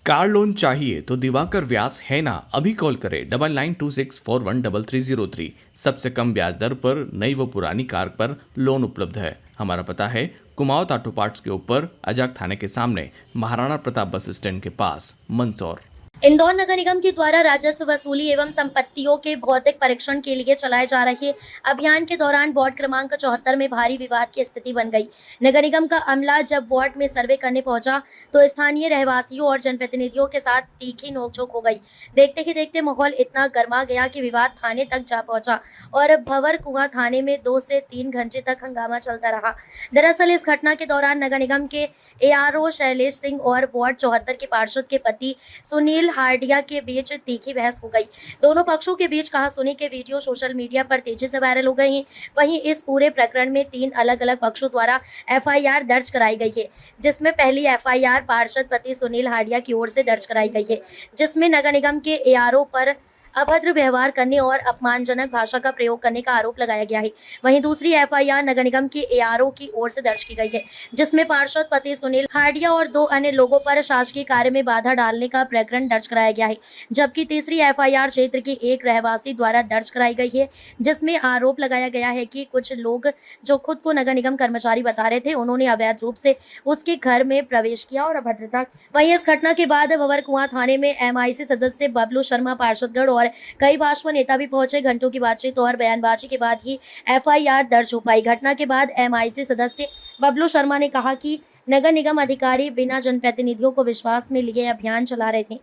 Car loan चाहिए तो दिवाकर व्यास है ना, अभी कॉल करें 9926413303। सबसे कम ब्याज दर पर नई व पुरानी कार पर लोन उपलब्ध है। हमारा पता है कुमाऊं ऑटो पार्ट्स के ऊपर, अजाक थाने के सामने, महाराणा प्रताप बस स्टैंड के पास, मंदसौर। इंदौर नगर निगम के द्वारा राजस्व वसूली एवं संपत्तियों के भौतिक परीक्षण के लिए चलाए जा रहे अभियान के दौरान वार्ड क्रमांक 74 में भारी विवाद की स्थिति बन गई। नगर निगम का अमला जब वार्ड में सर्वे करने पहुंचा तो स्थानीय रहवासियों और जनप्रतिनिधियों के साथ तीखी नोकझोंक हो गई। देखते ही देखते माहौल इतना गर्मा गया कि विवाद थाने तक जा पहुंचा और भंवर कुआं थाने में 2 से 3 घंटे तक हंगामा चलता रहा। दरअसल इस घटना के दौरान नगर निगम के ARO शैलेश सिंह और वार्ड 74 के पार्षद के पति सुनील हार्डिया के बीच तीखी बहस हो गई। दोनों पक्षों के बीच कहासुनी के वीडियो सोशल मीडिया पर तेजी से वायरल हो गए हैं। वहीं इस पूरे प्रकरण में 3 अलग-अलग पक्षों द्वारा FIR दर्ज कराई गई है, जिसमें पहली FIR पार्षद पति सुनील हार्डिया की ओर से दर्ज कराई गई है, जिसमें नगर निगम के ARO पर अभद्र व्यवहार करने और अपमानजनक भाषा का प्रयोग करने का आरोप लगाया गया है। वहीं दूसरी FIR नगर निगम के ARO की ओर से दर्ज की गई है, जिसमें पार्षद पति सुनील हार्डिया और 2 अन्य लोगों पर शासकीय कार्य में बाधा डालने का प्रकरण दर्ज कराया गया है। जबकि तीसरी FIR क्षेत्र के एक रहवासी द्वारा दर्ज कराई गई है, जिसमें आरोप लगाया गया है कि कुछ लोग जो खुद को नगर निगम कर्मचारी बता रहे थे, उन्होंने अवैध रूप से उसके घर में प्रवेश किया और अभद्रता। वहीं इस घटना के बाद भंवर कुआं थाने में MIC सदस्य बबलू शर्मा, पार्षदगढ़ और कई भाजपा नेता भी पहुंचे। घंटों की बातचीत और बयानबाजी के बाद ही FIR दर्ज हो पाई। घटना के बाद MIC सदस्य बबलू शर्मा ने कहा कि नगर निगम अधिकारी बिना जनप्रतिनिधियों को विश्वास में लिए अभियान चला रहे थे।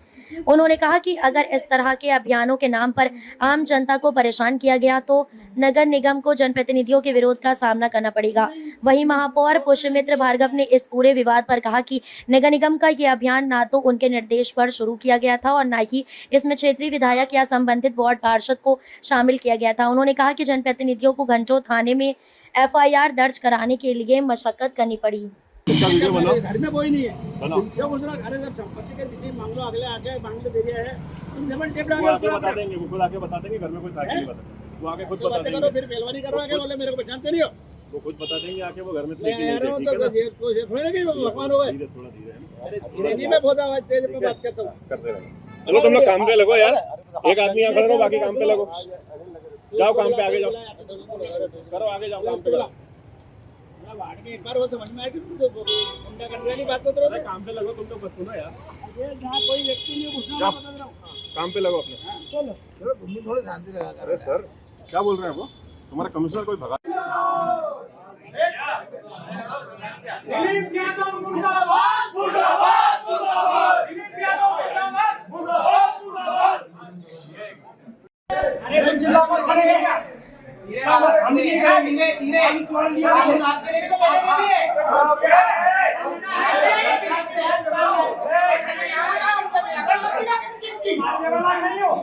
उन्होंने कहा कि अगर इस तरह के अभियानों के नाम पर आम जनता को परेशान किया गया तो नगर निगम को जनप्रतिनिधियों के विरोध का सामना करना पड़ेगा। वहीं महापौर पुष्यमित्र भार्गव ने इस पूरे विवाद पर कहा कि नगर निगम का ये अभियान ना तो उनके निर्देश पर शुरू किया गया था और न ही इसमें क्षेत्रीय विधायक या संबंधित वार्ड पार्षद को शामिल किया गया था। उन्होंने कहा कि जनप्रतिनिधियों को घंटों थाने में FIR दर्ज कराने के लिए मशक्कत करनी पड़ी। घर में कोई नहीं है, जो घुस रहा घर है, सब संपत्ति के विषय मांग लो, अगले आके मांग लो, दे दिया है, तुम जबरन टेप डाल आके बता देंगे, वो खुद आके बता देंगे घर में कोई था कि नहीं बता, वो आके खुद बता देंगे। करो फिर पहलवानी करो, आगे बोले मेरे को पहचानते नहीं हो, वो खुद बता देंगे आके वो घर में थे मैं कि नहीं थे, ठीक है ना? तो थोड़ी ना कि भगवान हो गए, धीरे थोड़ा धीरे धीरे नहीं, मैं बहुत आवाज तेज में बात करता हूँ। करते रहो। चलो तुम लोग काम पे लगो यार, एक आदमी यहाँ खड़े रहो, बाकी काम पे लगो, जाओ काम पे, आगे जाओ, करो आगे जाओ काम पे करो। वार्ड में एक बार वो समझ में आया कि गुंडा करने वाली बात करते रहो, काम पे लगो तुम लोग, बस सुनो यार, जहाँ कोई व्यक्ति नहीं घुसना, बता रहा हूँ काम पे लगो अपने। चलो तुम भी थोड़ी शांति रहा। अरे सर क्या बोल रहे हैं वो, तुम्हारा कमिश्नर कोई भगा दिलीप यादव मुर्दाबाद, मुर्दाबाद, मुर्दाबाद, दिलीप यादव मुर्दाबाद, मुर्दाबाद, मुर्दाबाद। अरे जिला में खड़े हैं क्या? हम धीरे धीरे हम तोड़ लिया, आपके लिए तो पहले भी है। नहीं हो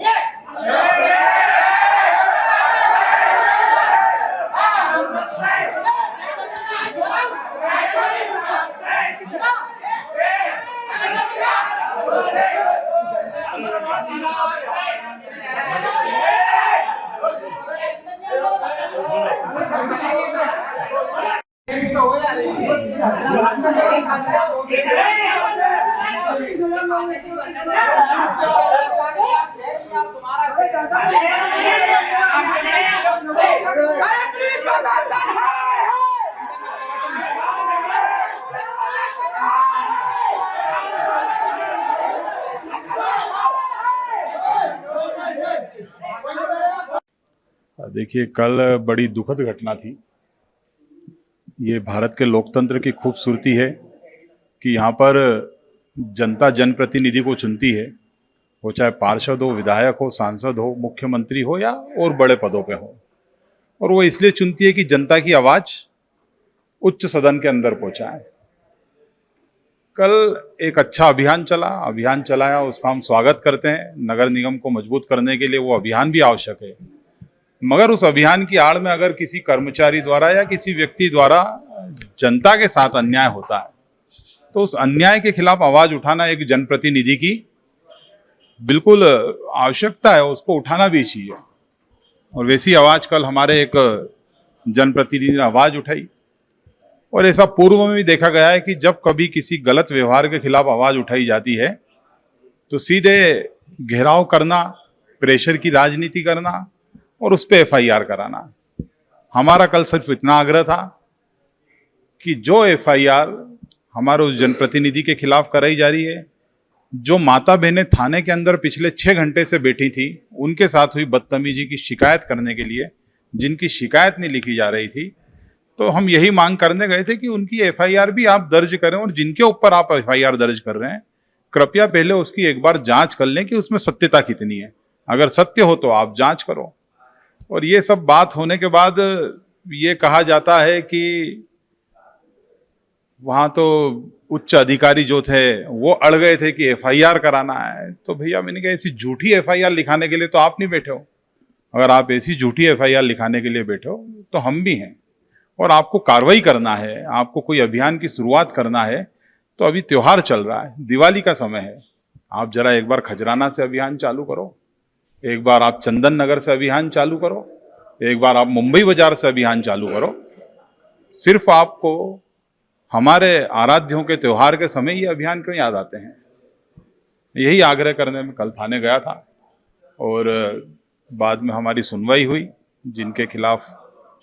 देखिए, कल बड़ी दुखद घटना थी। ये भारत के लोकतंत्र की खूबसूरती है कि यहाँ पर जनता जनप्रतिनिधि को चुनती है, वो चाहे पार्षद हो, विधायक हो, सांसद हो, मुख्यमंत्री हो या और बड़े पदों पे हो, और वो इसलिए चुनती है कि जनता की आवाज उच्च सदन के अंदर पहुंचाए। कल एक अच्छा अभियान चलाया, उसका हम स्वागत करते हैं। नगर निगम को मजबूत करने के लिए वो अभियान भी आवश्यक है, मगर उस अभियान की आड़ में अगर किसी कर्मचारी द्वारा या किसी व्यक्ति द्वारा जनता के साथ अन्याय होता है तो उस अन्याय के खिलाफ आवाज उठाना एक जनप्रतिनिधि की बिल्कुल आवश्यकता है, उसको उठाना भी चाहिए। और वैसी आवाज कल हमारे एक जनप्रतिनिधि ने आवाज उठाई, और ऐसा पूर्व में भी देखा गया है कि जब कभी किसी गलत व्यवहार के खिलाफ आवाज उठाई जाती है तो सीधे घेराव करना, प्रेशर की राजनीति करना और उस पर FIR कराना। हमारा कल सिर्फ इतना आग्रह था कि जो FIR हमारे उस जनप्रतिनिधि के खिलाफ कराई जा रही है, जो माता बहनें थाने के अंदर पिछले 6 घंटे से बैठी थी, उनके साथ हुई बदतमीजी की शिकायत करने के लिए, जिनकी शिकायत नहीं लिखी जा रही थी, तो हम यही मांग करने गए थे कि उनकी FIR भी आप दर्ज करें और जिनके ऊपर आप FIR दर्ज कर रहे हैं, कृपया पहले उसकी एक बार जांच कर लें कि उसमें सत्यता कितनी है। अगर सत्य हो तो आप जांच करो। और ये सब बात होने के बाद ये कहा जाता है कि वहां तो उच्च अधिकारी जो थे वो अड़ गए थे कि FIR कराना है। तो भैया मैंने कहा ऐसी झूठी FIR लिखाने के लिए तो आप नहीं बैठे हो। अगर आप ऐसी झूठी FIR लिखाने के लिए बैठे हो तो हम भी हैं, और आपको कार्रवाई करना है, आपको कोई अभियान की शुरुआत करना है तो अभी त्योहार चल रहा है, दिवाली का समय है। आप जरा एक बार खजराना से अभियान चालू करो, एक बार आप चंदन नगर से अभियान चालू करो, एक बार आप मुंबई बाजार से अभियान चालू करो। सिर्फ आपको हमारे आराध्यों के त्योहार के समय ये अभियान क्यों याद आते हैं? यही आग्रह करने में कल थाने गया था और बाद में हमारी सुनवाई हुई। जिनके खिलाफ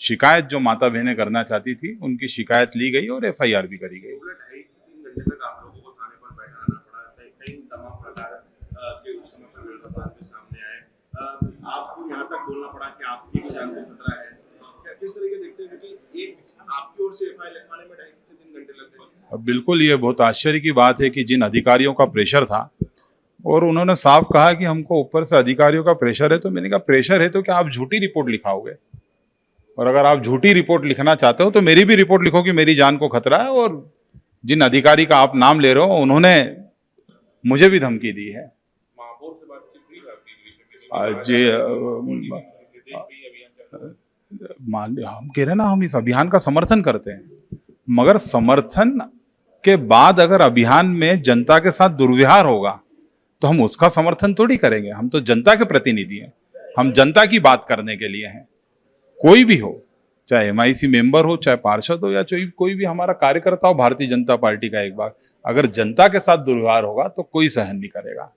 शिकायत जो माता बहनें करना चाहती थी, उनकी शिकायत ली गई और FIR भी करी गई। 2.5 से 3 घंटे तक आप लोगों को थाने पर बैठाना पड़ा, कई तमाम प्रकार के उस समय पर विरोधाभास भी सामने आए। आपको यहाँ तक बोलना पड़ा कि आपकी भी जान को खतरा है। किस तरह के देखते हैं कि एक आपकी ओर से FIR लिखवाने में 2.5 से 3 घंटे लग गए? अब बिल्कुल ये बहुत आश्चर्य की बात है कि जिन अधिकारियों का प्रेशर था और उन्होंने साफ कहा कि हमको ऊपर से अधिकारियों का प्रेशर है, तो मैंने कहा प्रेशर है तो क्या आप झूठी रिपोर्ट लिखाओगे? और अगर आप झूठी रिपोर्ट लिखना चाहते हो तो मेरी भी रिपोर्ट लिखो कि मेरी जान को खतरा है, और जिन अधिकारी का आप नाम ले रहे हो उन्होंने मुझे भी धमकी दी है। महापौर से बातचीत नहीं करती हम कह रहे हैं ना, हम इस अभियान का समर्थन करते हैं, मगर समर्थन के बाद अगर अभियान में जनता के साथ दुर्व्यवहार होगा तो हम उसका समर्थन थोड़ी करेंगे। हम तो जनता के प्रतिनिधि हैं, हम जनता की बात करने के लिए हैं। कोई भी हो, चाहे MIC मेंबर हो, चाहे पार्षद हो, या चाहे कोई भी हमारा कार्यकर्ता हो भारतीय जनता पार्टी का, एक बार अगर जनता के साथ दुर्व्यवहार होगा तो कोई सहन नहीं करेगा।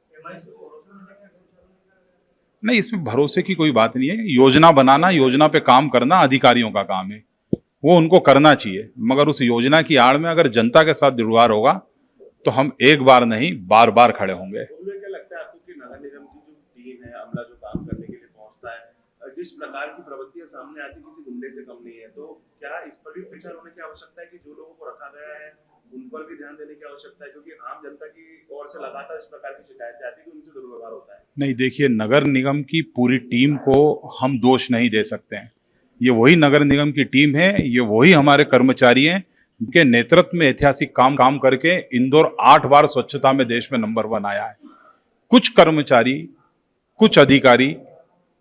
नहीं, इसमें भरोसे की कोई बात नहीं है। योजना बनाना, योजना पे काम करना अधिकारियों का काम है, वो उनको करना चाहिए। मगर उस योजना की आड़ में अगर जनता के साथ दुर्व्यवहार होगा तो हम एक बार नहीं बार बार खड़े होंगे। क्या लगता है आपको कि नगर निगम की जो टीम है, अमला जो काम करने के लिए पहुंचता है, जिस प्रकार की प्रवृत्तियां सामने आती किसी गुंडे से कम नहीं है, तो क्या इस पर भी विचार होने की आवश्यकता है कि जो लोगों को रखा गया है उन पर भी ध्यान देने की आवश्यकता है? क्योंकि आम जनता की ओर से लगातार इस प्रकार की शिकायतें आती है कि उनसे दुर्व्यवहार होता है। नहीं, देखिए, नगर निगम की पूरी टीम को हम दोष नहीं दे सकते हैं। ये वही नगर निगम की टीम है, ये वही हमारे कर्मचारी हैं के नेतृत्व में ऐतिहासिक काम करके इंदौर 8 बार स्वच्छता में देश में नंबर 1 आया है। कुछ कर्मचारी, कुछ अधिकारी,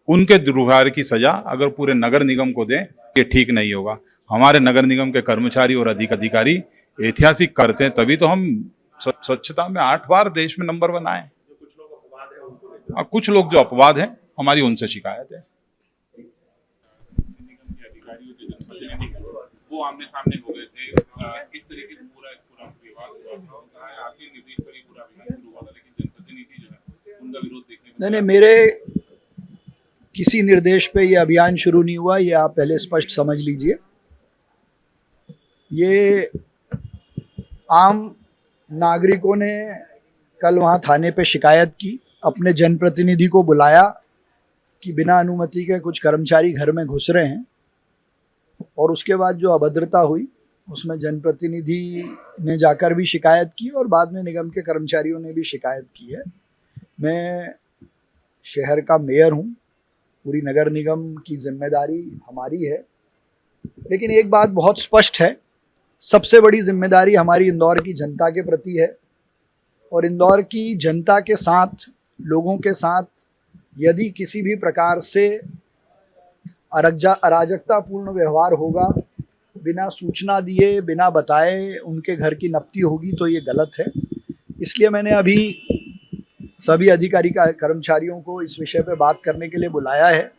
उनके दुर्व्यवहार की सजा अगर पूरे नगर निगम को दें, ये ठीक नहीं होगा। हमारे नगर निगम के कर्मचारी और अधिकारी ऐतिहासिक करते हैं, तभी तो हम स्वच्छता में 8 बार देश में नंबर 1 आए। कुछ लोग जो अपवाद हैं, हमारी उनसे शिकायत है। वो आमने सामने हो गए थे, किस तरीके से पूरा विवाद हुआ था, आपके निर्देश पर ही पूरा अभियान शुरू हुआ था, लेकिन जनप्रतिनिधि जो है उनका विरोध देखने नहीं, मेरे किसी निर्देश पे ये अभियान शुरू नहीं हुआ, ये आप पहले स्पष्ट समझ लीजिए। ये आम नागरिकों ने कल वहाँ थाने पे शिकायत की, अपने जनप्रतिनिधि को बुलाया कि बिना अनुमति के कुछ कर्मचारी घर में घुस रहे हैं, और उसके बाद जो अभद्रता हुई उसमें जनप्रतिनिधि ने जाकर भी शिकायत की और बाद में निगम के कर्मचारियों ने भी शिकायत की है। मैं शहर का मेयर हूँ, पूरी नगर निगम की जिम्मेदारी हमारी है, लेकिन एक बात बहुत स्पष्ट है, सबसे बड़ी जिम्मेदारी हमारी इंदौर की जनता के प्रति है। और इंदौर की जनता के साथ, लोगों के साथ यदि किसी भी प्रकार से अराजकतापूर्ण व्यवहार होगा, बिना सूचना दिए, बिना बताए उनके घर की नपती होगी, तो ये गलत है। इसलिए मैंने अभी सभी अधिकारी कर्मचारियों को इस विषय पे बात करने के लिए बुलाया है,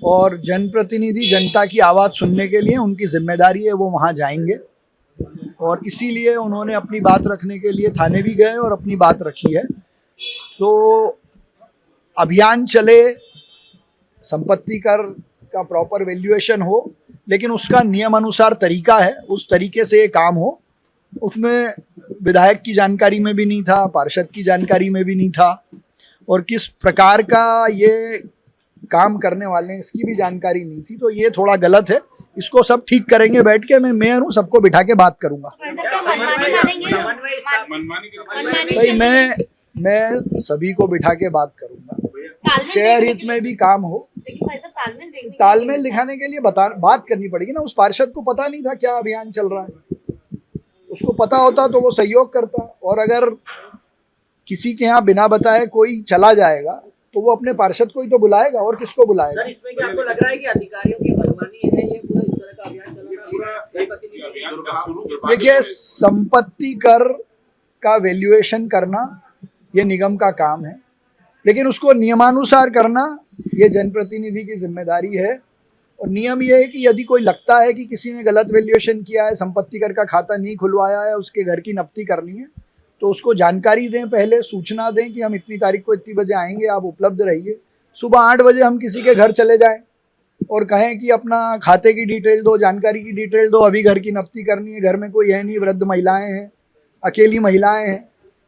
और जनप्रतिनिधि जनता की आवाज़ सुनने के लिए उनकी जिम्मेदारी है, वो वहाँ जाएंगे। और इसीलिए उन्होंने अपनी बात रखने के लिए थाने भी गए और अपनी बात रखी है। तो अभियान चले, संपत्ति कर का प्रॉपर वैल्यूएशन हो, लेकिन उसका नियमानुसार तरीका है, उस तरीके से ये काम हो। उसमें विधायक की जानकारी में भी नहीं था, पार्षद की जानकारी में भी नहीं था, और किस प्रकार का ये काम करने वाले हैं इसकी भी जानकारी नहीं थी। तो ये थोड़ा गलत है, इसको सब ठीक करेंगे बैठ के। मैं मेयर हूँ, सबको बिठा के बात करूंगा। भाई मैं सभी को बिठा के बात करूंगा, शहर हित में भी काम हो। तालमेल दिखाने के लिए बात करनी पड़ेगी ना। उस पार्षद को पता नहीं था क्या अभियान चल रहा है, उसको पता होता तो वो सहयोग करता। और अगर किसी के यहाँ बिना बताए कोई चला जाएगा तो वो अपने पार्षद को ही तो बुलाएगा, और किसको बुलाएगा। सर, इसमें क्या आपको लग रहा है कि अधिकारियों की मनमानी है, ये पूरा इस तरह का अभियान चल रहा है? देखिए, संपत्ति कर का वैल्यूएशन करना ये निगम का काम है, लेकिन उसको नियमानुसार करना ये जनप्रतिनिधि की जिम्मेदारी है। और नियम ये है कि यदि कोई लगता है कि किसी ने गलत वैल्यूएशन किया है, संपत्ति कर का खाता नहीं खुलवाया है, उसके घर की नफ्ती करनी है, तो उसको जानकारी दें, पहले सूचना दें कि हम इतनी तारीख को इतनी बजे आएंगे, आप उपलब्ध रहिए। सुबह 8 बजे हम किसी के घर चले जाएं और कहें कि अपना खाते की डिटेल दो, जानकारी की डिटेल दो, अभी घर की नफ्ती करनी है, घर में कोई है नहीं, वृद्ध महिलाएं हैं, अकेली महिलाएं हैं,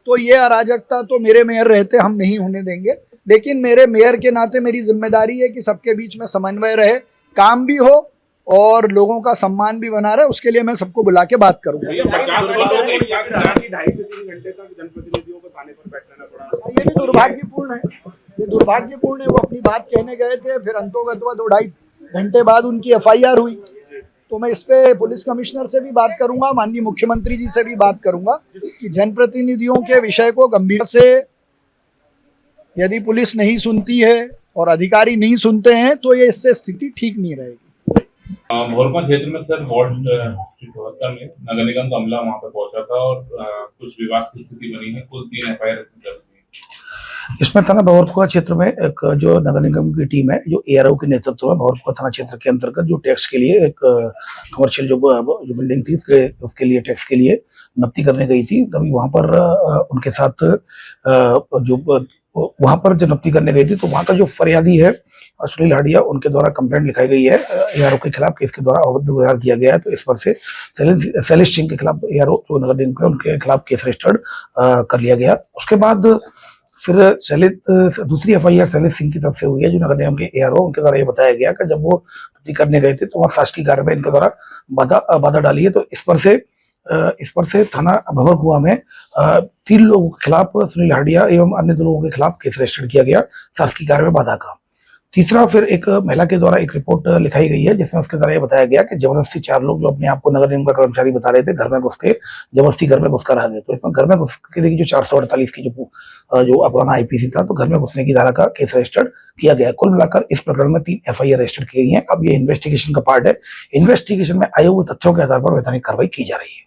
तो ये अराजकता तो मेरे मेयर रहते हम नहीं होने देंगे। लेकिन मेरे मेयर के नाते मेरी जिम्मेदारी है कि सबके बीच में समन्वय रहे, काम भी हो और लोगों का सम्मान भी बना रहे। उसके लिए मैं सबको बुला के बात करूंगा। 2.5 से 3 घंटे तक जनप्रतिनिधियों को थाने पर बैठना पड़ा। ये भी दुर्भाग्यपूर्ण है, ये दुर्भाग्यपूर्ण है। वो अपनी बात कहने गए थे, फिर अंतोगत्वा 2-2.5 घंटे बाद उनकी FIR हुई। तो मैं इस पे पुलिस कमिश्नर से भी बात करूंगा, माननीय मुख्यमंत्री जी से भी बात करूंगा कि जनप्रतिनिधियों के विषय को गंभीर से, यदि पुलिस नहीं सुनती है और अधिकारी नहीं सुनते हैं तो ये इससे स्थिति ठीक नहीं रहेगी। भोरपा क्षेत्र में सर वार्ड 74 में नगर निगम का अमला वहां पर पहुंचा था और कुछ विवाद की स्थिति बनी है, कुल 3 FIR दर्ज हुई। इसमें थाना भोरपुआ क्षेत्र में एक जो नगर निगम की टीम है, जो ARO के नेतृत्व में भोरपुआ थाना क्षेत्र के अंतर्गत जो टैक्स के लिए एक कमर्शियल जो बिल्डिंग थी उसके लिए टैक्स के लिए नफ्ती करने गई थी। तभी वहां पर उनके साथ जो वहां पर जब नफ्ती करने गई थी तो वहां का जो फरियादी है सुनील हाडिया, उनके द्वारा कंप्लेंट लिखाई गई है ARO के खिलाफ कि इसके द्वारा अवैध व्यवहार किया गया है। तो इस पर से शैलेश सिंह के खिलाफ ARO जो नगर निगम के उनके खिलाफ केस रजिस्टर्ड कर लिया गया। उसके बाद फिर दूसरी FIR शैलेश सिंह की तरफ से हुई है, जो नगर निगम के ARO, उनके द्वारा ये बताया गया कि जब वो नफ्ती करने गए थे तो वहाँ शासकीय कार्य में इनके द्वारा बाधा डाली है। तो इस पर से थाना भवरकुआ में 3 लोगों के खिलाफ, सुनील हाडिया एवं अन्य 2 लोगों के खिलाफ केस रजिस्टर्ड किया गया शासकीय कार्य में बाधा का। तीसरा, फिर एक महिला के द्वारा एक रिपोर्ट लिखाई गई है जिसमें उसके द्वारा ये बताया गया कि जबरदस्ती 4 लोग जो अपने आप को नगर निगम का कर्मचारी बता रहे थे, घर में घुस के जबरदस्ती घर में घुसकर आ गए। तो इसमें घर में घुस के देखिए जो 448 की जो पुराना IPC था, तो घर में घुसने की धारा का केस रजिस्टर्ड किया गया। कुल मिलाकर इस प्रकरण में 3 FIR रजिस्टर्ड की गई है। अब ये इन्वेस्टिगेशन का पार्ट है, इन्वेस्टिगेशन में आए हुए तथ्यों के आधार पर वैधानिक कार्रवाई की जा रही है।